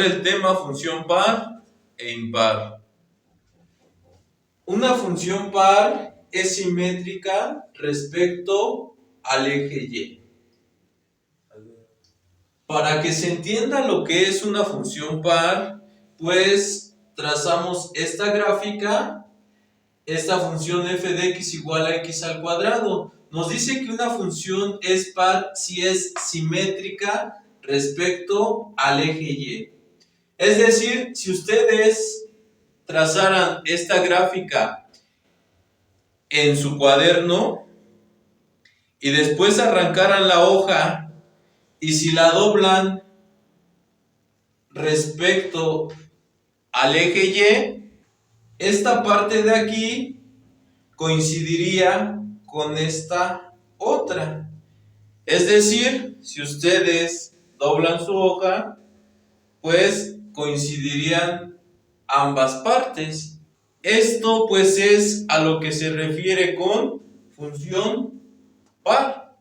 el tema función par e impar. Una función par es simétrica respecto al eje Y. Para que se entienda lo que es una función par, pues trazamos esta gráfica, esta función f de x igual a x al cuadrado. Nos dice que una función es par si es simétrica respecto al eje Y. Es decir, si ustedes trazaran esta gráfica en su cuaderno y después arrancaran la hoja y si la doblan respecto al eje Y, esta parte de aquí coincidiría con esta otra. Es decir, si ustedes doblan su hoja, pues coincidirían ambas partes. Esto pues es a lo que se refiere con función par.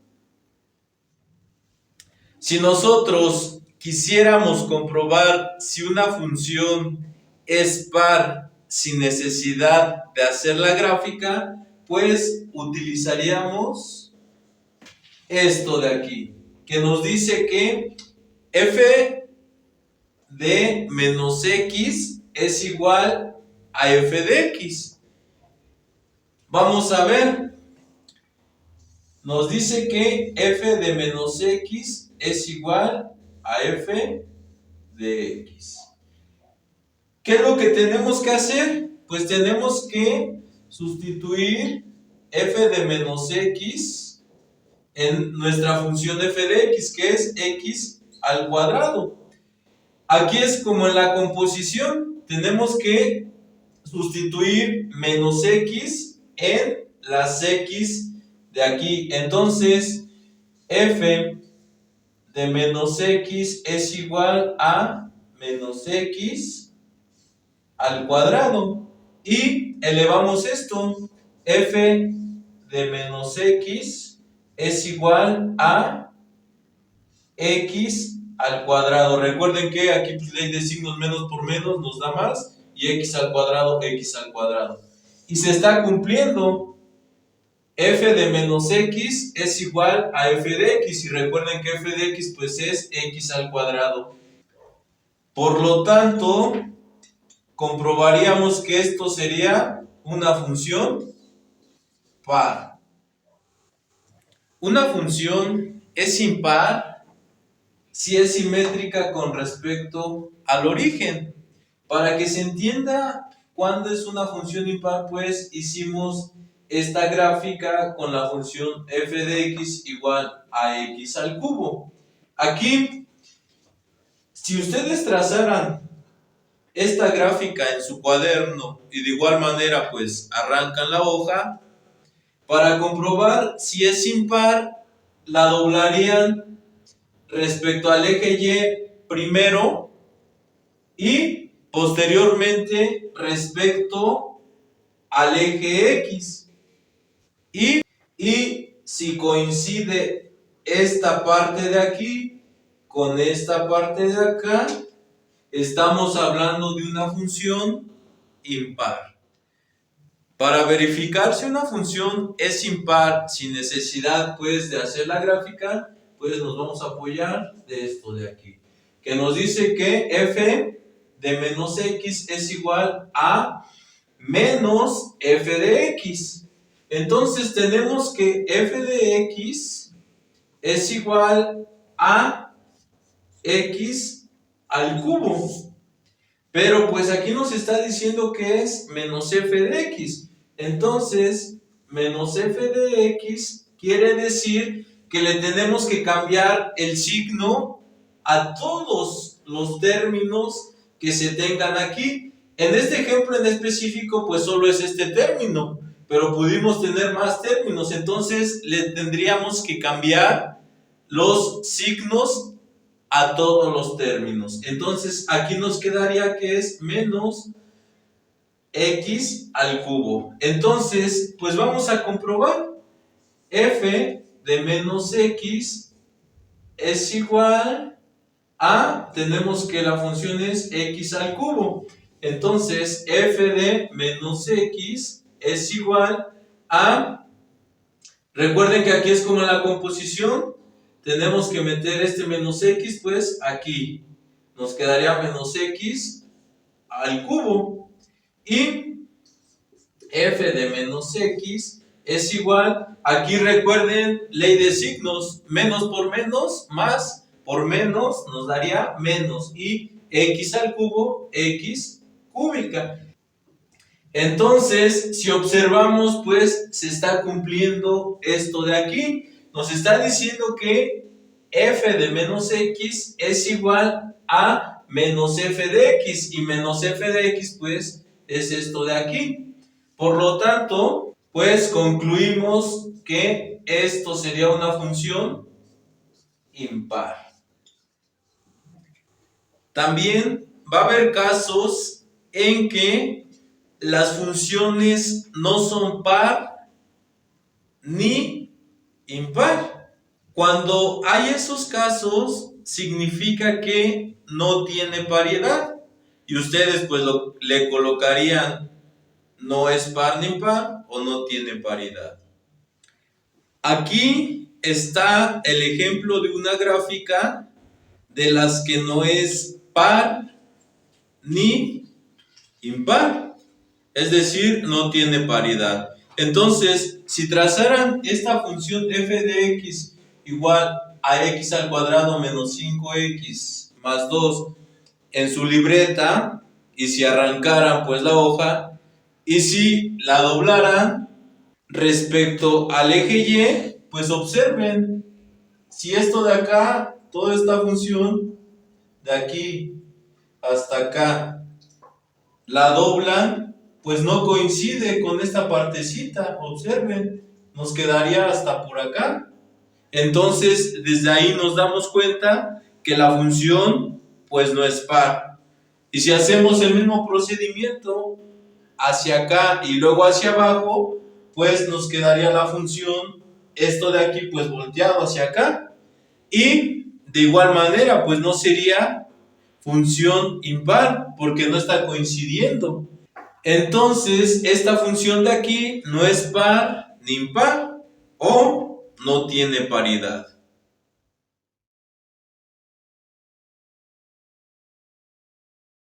Si nosotros quisiéramos comprobar si una función es par sin necesidad de hacer la gráfica, pues utilizaríamos esto de aquí, que nos dice que f de menos x es igual a f de x. Vamos a ver, nos dice que f de menos x es igual a f de x. ¿Qué es lo que tenemos que hacer? Pues tenemos que sustituir f de menos x en nuestra función f de x, que es x al cuadrado. Aquí es como en la composición, tenemos que sustituir menos x en las x de aquí. Entonces, f de menos x es igual a menos x al cuadrado. Y elevamos esto, f de menos x es igual a x al cuadrado. Recuerden que aquí pues, ley de signos menos por menos nos da más y x al cuadrado, x al cuadrado. Y se está cumpliendo. F de menos x es igual a f de x y recuerden que f de x pues es x al cuadrado. Por lo tanto, comprobaríamos que esto sería una función par. Una función es impar si es simétrica con respecto al origen. Para que se entienda cuándo es una función impar, pues hicimos esta gráfica con la función f de x igual a x al cubo. Aquí, si ustedes trazaran esta gráfica en su cuaderno y de igual manera pues arrancan la hoja, para comprobar si es impar, la doblarían respecto al eje Y primero y posteriormente respecto al eje X. Y si coincide esta parte de aquí con esta parte de acá, estamos hablando de una función impar. Para verificar si una función es impar sin necesidad pues de hacer la gráfica, pues nos vamos a apoyar de esto de aquí, que nos dice que f de menos x es igual a menos f de x. Entonces tenemos que f de x es igual a x al cubo. Pero pues aquí nos está diciendo que es menos f de x. Entonces, menos f de x quiere decir que le tenemos que cambiar el signo a todos los términos que se tengan aquí. En este ejemplo en específico, pues solo es este término, pero pudimos tener más términos. Entonces, le tendríamos que cambiar los signos a todos los términos. Entonces aquí nos quedaría que es menos x al cubo. Entonces, pues vamos a comprobar. F de menos x es igual A, tenemos que la función es x al cubo. Entonces, f de menos x es igual a... Recuerden que aquí es como la composición. Tenemos que meter este menos x, pues aquí. Nos quedaría menos x al cubo. Y f de menos x es igual, aquí recuerden, ley de signos, menos por menos, más por menos nos daría menos, y x al cubo, x cúbica. Entonces, si observamos, pues se está cumpliendo esto de aquí. Nos está diciendo que f de menos x es igual a menos f de x, y menos f de x, pues, es esto de aquí. Por lo tanto, pues concluimos que esto sería una función impar. También va a haber casos en que las funciones no son par ni impar. Cuando hay esos casos, significa que no tiene paridad. Y ustedes pues le colocarían no es par ni impar o no tiene paridad. Aquí está el ejemplo de una gráfica de las que no es par ni impar, es decir, no tiene paridad. Entonces, si trazaran esta función f de x igual a x al cuadrado menos 5x más 2 en su libreta, y si arrancaran pues la hoja, y si la doblaran respecto al eje y, pues observen, si esto de acá, toda esta función de aquí hasta acá, la doblan, pues no coincide con esta partecita, observen, nos quedaría hasta por acá. Entonces, desde ahí nos damos cuenta que la función, pues no es par. Y si hacemos el mismo procedimiento hacia acá y luego hacia abajo, pues nos quedaría la función, esto de aquí, pues volteado hacia acá. Y de igual manera, pues no sería función impar, porque no está coincidiendo. Entonces, esta función de aquí no es par ni impar, o no tiene paridad.